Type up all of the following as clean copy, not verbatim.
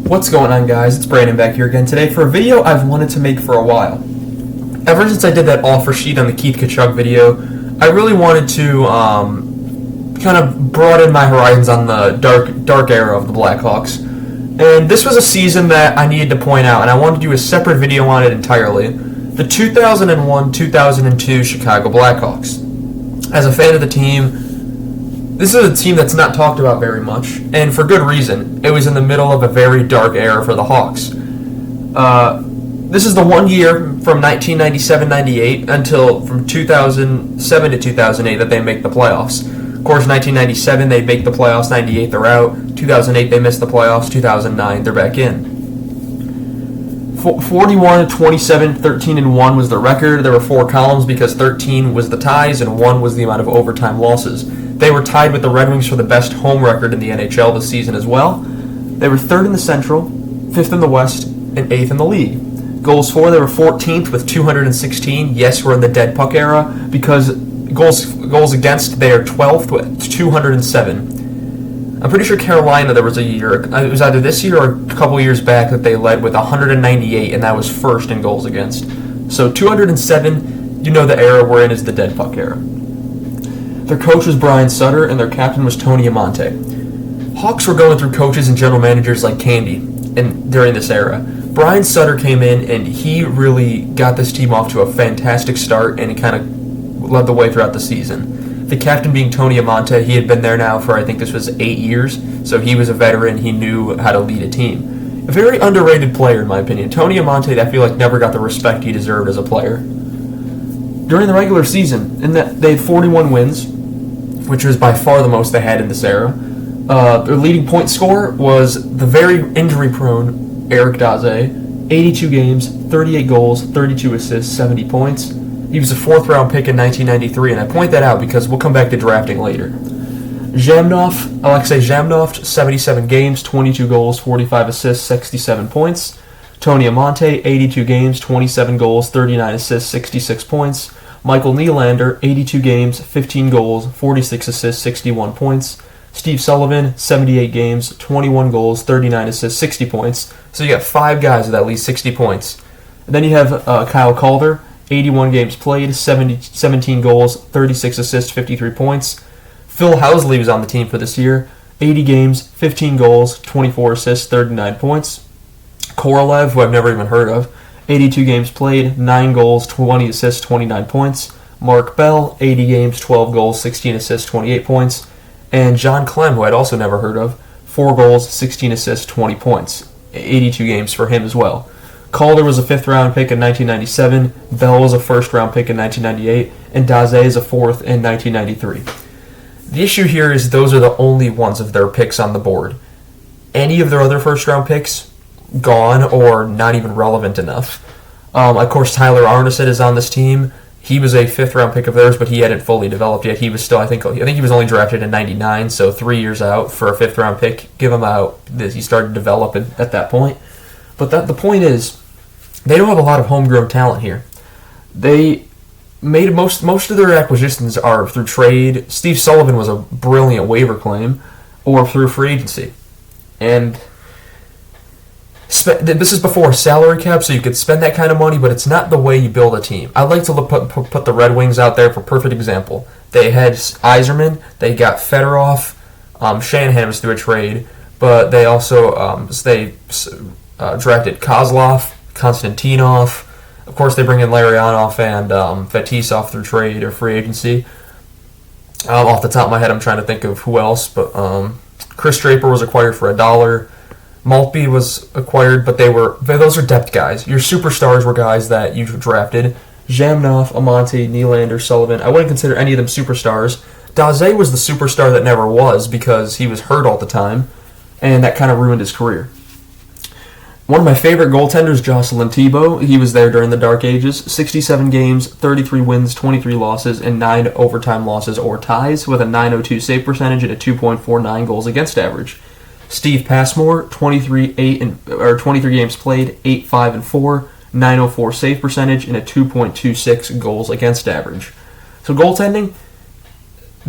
What's going on, guys? It's Brandon back here again today for a video I've wanted to make for a while. Ever since I did that offer sheet on the Keith Tkachuk video, I really wanted to kind of broaden my horizons on the dark era of the Blackhawks. And this was a season that I needed to point out, and I wanted to do a separate video on it entirely. The 2001-2002 Chicago Blackhawks. As a fan of the team, this is a team that's not talked about very much, and for good reason. It was in the middle of a very dark era for the Hawks. This is the 1 year from 1997-98 until from 2007 to 2008 that they make the playoffs. Of course, 1997 they make the playoffs, 98 they're out, 2008 they miss the playoffs, 2009 they're back in. 41, 27, 13, and 1 was the record. There were 4 columns because 13 was the ties and 1 was the amount of overtime losses. They were tied with the Red Wings for the best home record in the NHL this season as well. They were 3rd in the Central, 5th in the West, and 8th in the league. Goals for, they were 14th with 216. Yes, we're in the dead puck era because goals against, they are 12th with 207. I'm pretty sure Carolina, there was a year, it was either this year or a couple years back that they led with 198, and that was 1st in goals against. So 207, you know the era we're in is the dead puck era. Their coach was Brian Sutter, and their captain was Tony Amonte. Hawks were going through coaches and general managers like candy during this era. Brian Sutter came in, and he really got this team off to a fantastic start, and he kind of led the way throughout the season. The captain being Tony Amonte, he had been there now for, I think this was 8 years, so he was a veteran. He knew how to lead a team. A very underrated player, in my opinion. Tony Amonte, I feel like, never got the respect he deserved as a player. During the regular season, they had 41 wins, which was by far the most they had in this era. Their leading point scorer was the very injury-prone Eric Daze, 82 games, 38 goals, 32 assists, 70 points. He was a 4th-round pick in 1993, and I point that out because we'll come back to drafting later. Alexei Zhamnov, 77 games, 22 goals, 45 assists, 67 points. Tony Amonte, 82 games, 27 goals, 39 assists, 66 points. Michael Nylander, 82 games, 15 goals, 46 assists, 61 points. Steve Sullivan, 78 games, 21 goals, 39 assists, 60 points. So you got 5 guys with at least 60 points. And then you have Kyle Calder, 81 games played, 17 goals, 36 assists, 53 points. Phil Housley was on the team for this year, 80 games, 15 goals, 24 assists, 39 points. Korolev, who I've never even heard of, 82 games played, 9 goals, 20 assists, 29 points. Mark Bell, 80 games, 12 goals, 16 assists, 28 points. And John Clem, who I'd also never heard of, 4 goals, 16 assists, 20 points. 82 games for him as well. Calder was a 5th-round pick in 1997, Bell was a 1st-round pick in 1998, and Daze is a 4th in 1993. The issue here is those are the only ones of their picks on the board. Any of their other 1st-round picks, gone or not even relevant enough. Of course, Tyler Arneson is on this team. He was a 5th-round pick of theirs, but he hadn't fully developed yet. He was still, I think he was only drafted in 99, so 3 years out for a 5th-round pick. Give him out. He started developing at that point. But the point is, they don't have a lot of homegrown talent here. They made most of their acquisitions are through trade. Steve Sullivan was a brilliant waiver claim, or through free agency. And this is before salary cap, so you could spend that kind of money, but it's not the way you build a team. I'd like to put the Red Wings out there for perfect example. They had Yzerman, they got Fedorov, Shanahan was through a trade, but they also drafted Kozlov, Konstantinov. Of course, they bring in Larionov and Fetisov through trade or free agency. Off the top of my head, I'm trying to think of who else, but Chris Draper was acquired for $1. Maltby was acquired, but those are depth guys. Your superstars were guys that you drafted. Zhamnov, Amonte, Nylander, Sullivan. I wouldn't consider any of them superstars. Daze was the superstar that never was because he was hurt all the time, and that kind of ruined his career. One of my favorite goaltenders, Jocelyn Thibault, he was there during the Dark Ages. 67 games, 33 wins, 23 losses, and 9 overtime losses or ties with a .902 save percentage and a 2.49 goals against average. Steve Passmore, 23 games played, 8-5-4, .904 save percentage, and a 2.26 goals against average. So goaltending,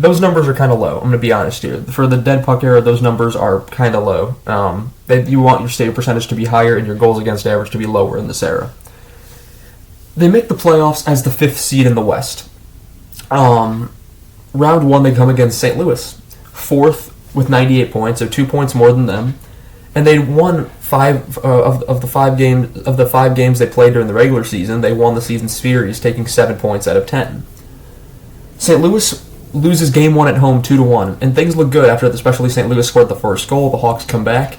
those numbers are kind of low. I'm going to be honest here. For the dead puck era, those numbers are kind of low. You want your save percentage to be higher and your goals against average to be lower in this era. They make the playoffs as the 5th seed in the West. Round 1, they come against St. Louis, 4th with 98 points, so 2 points more than them, and they won 5 of the 5 games they played during the regular season. They won the season series, taking 7 points out of 10. St. Louis loses Game 1 at home 2-1, and things look good after, especially St. Louis scored the first goal. The Hawks come back.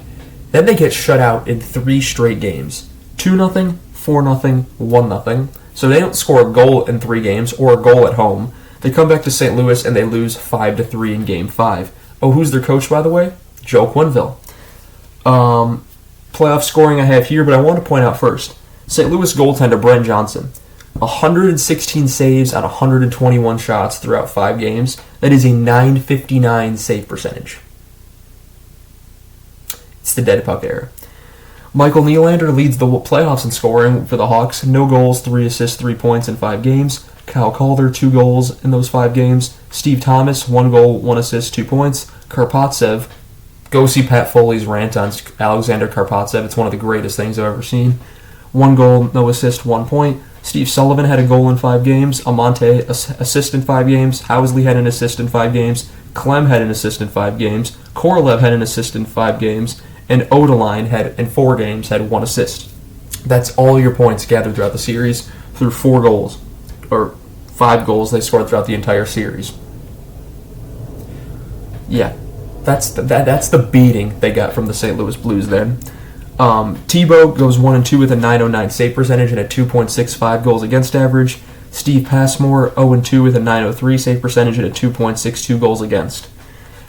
Then they get shut out in 3 straight games, 2-0, 4-0, 1-0. So they don't score a goal in 3 games or a goal at home. They come back to St. Louis and they lose 5-3 in Game 5. Oh, who's their coach, by the way? Joe Quenneville. Playoff scoring I have here, but I want to point out first, St. Louis goaltender Brent Johnson, 116 saves on 121 shots throughout 5 games. That is a .959 save percentage. It's the dead puck era. Michael Nylander leads the playoffs in scoring for the Hawks. No goals, 3 assists, 3 points in 5 games. Kyle Calder, 2 goals in those 5 games. Steve Thomas, 1 goal, 1 assist, 2 points. Karpatsev, go see Pat Foley's rant on Alexander Karpatsev. It's one of the greatest things I've ever seen. 1 goal, no assist, 1 point. Steve Sullivan had a goal in 5 games. Amante, assist in 5 games. Housley had an assist in 5 games. Clem had an assist in 5 games. Korolev had an assist in 5 games. And Odeline had, in 4 games, had 1 assist. That's all your points gathered throughout the series through 4 goals. Or 5 goals they scored throughout the entire series. Yeah, that's the beating they got from the St. Louis Blues then. Tebow goes 1-2 with a .909 save percentage and a 2.65 goals against average. Steve Passmore 0-2 with a .903 save percentage and a 2.62 goals against.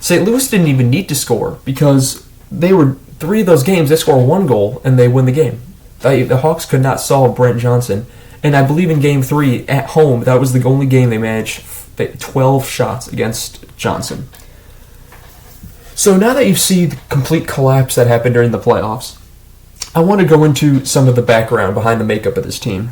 St. Louis didn't even need to score because they were 3 of those games they score 1 goal and they win the game. The Hawks could not solve Brent Johnson, and I believe in Game 3 at home that was the only game they managed 12 shots against Johnson. So now that you see the complete collapse that happened during the playoffs, I want to go into some of the background behind the makeup of this team,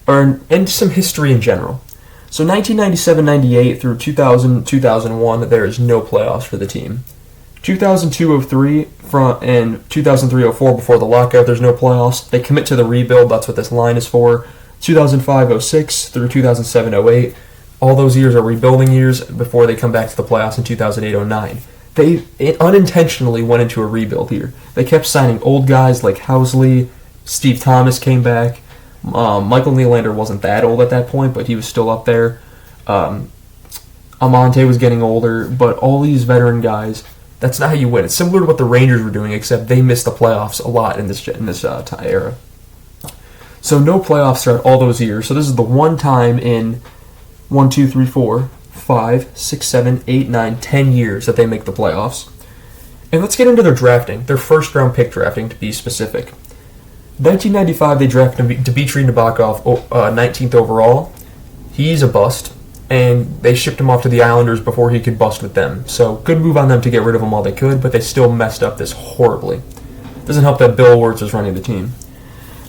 and some history in general. So 1997-98 through 2000-2001, there is no playoffs for the team. 2002-03 and 2003-04 before the lockout, there's no playoffs. They commit to the rebuild, that's what this line is for. 2005-06 through 2007-08, all those years are rebuilding years before they come back to the playoffs in 2008-09. They unintentionally went into a rebuild here. They kept signing old guys like Housley, Steve Thomas came back. Michael Nylander wasn't that old at that point, but he was still up there. Amante was getting older, but all these veteran guys, that's not how you win. It's similar to what the Rangers were doing, except they missed the playoffs a lot in this era. So no playoffs throughout all those years. So this is the one time in 1, 2, 3, 4, 5, 6, 7, 8, 9, 10 years that they make the playoffs. And let's get into their drafting, their first round pick drafting to be specific. 1995, they drafted Dmitry Nabokov 19th overall. He's a bust, and they shipped him off to the Islanders before he could bust with them. So good move on them to get rid of him while they could, but they still messed up this horribly. Doesn't help that Bill Wirtz is running the team.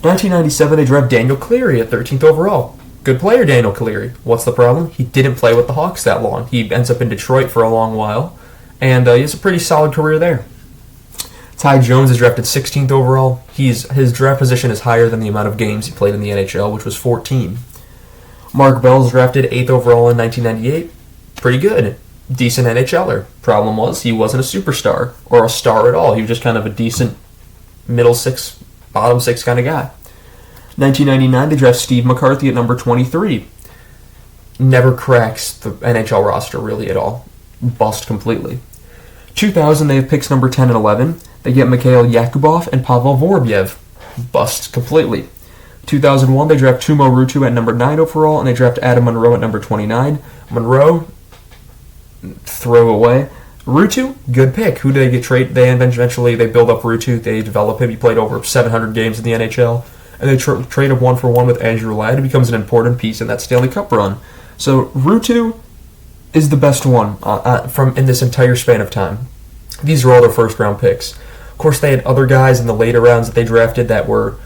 1997, they draft Daniel Cleary at 13th overall. Good player, Daniel Cleary. What's the problem? He didn't play with the Hawks that long. He ends up in Detroit for a long while, and he has a pretty solid career there. Ty Jones is drafted 16th overall. His draft position is higher than the amount of games he played in the NHL, which was 14. Mark Bell is drafted 8th overall in 1998. Pretty good. Decent NHLer. Problem was, he wasn't a superstar or a star at all. He was just kind of a decent middle 6, bottom 6 kind of guy. 1999, they draft Steve McCarthy at number 23. Never cracks the NHL roster really at all. Bust completely. 2000, they have picks number 10 and 11. They get Mikhail Yakubov and Pavel Vorobyev. Bust completely. 2001, they draft Tumo Ruutu at number 9 overall, and they draft Adam Monroe at number 29. Monroe, throw away. Ruutu, good pick. Who do they get trade? They eventually build up Ruutu. They develop him. He played over 700 games in the NHL, and they trade him 1-for-1 with Andrew Ladd. He becomes an important piece in that Stanley Cup run. So Ruutu is the best one from in this entire span of time. These are all their first-round picks. Of course, they had other guys in the later rounds that they drafted that were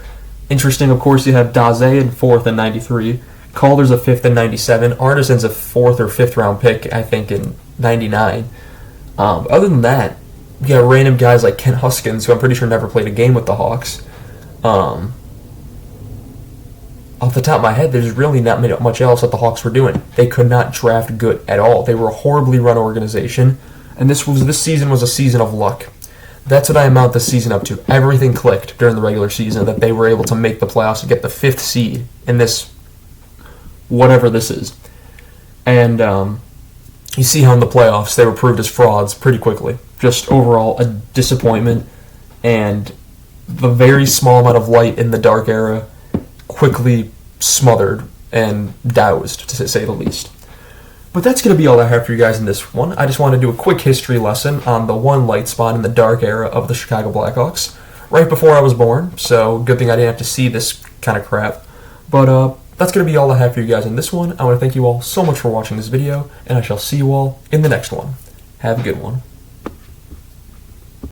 interesting. Of course, you have Daze in 4th and 93. Calder's a 5th in 97. Arnesen's a 4th or 5th round pick, I think, in 99. Other than that, you got random guys like Kent Huskins, who I'm pretty sure never played a game with the Hawks. Off the top of my head, there's really not much else that the Hawks were doing. They could not draft good at all. They were a horribly run organization, and this season was a season of luck. That's what I amount this season up to. Everything clicked during the regular season that they were able to make the playoffs and get the 5th seed in this, whatever this is. And you see how in the playoffs they were proved as frauds pretty quickly. Just overall a disappointment, and the very small amount of light in the dark era quickly smothered and doused, to say the least. But that's going to be all I have for you guys in this one. I just want to do a quick history lesson on the one light spot in the dark era of the Chicago Blackhawks, right before I was born, so good thing I didn't have to see this kind of crap. But that's going to be all I have for you guys in this one. I want to thank you all so much for watching this video, and I shall see you all in the next one. Have a good one.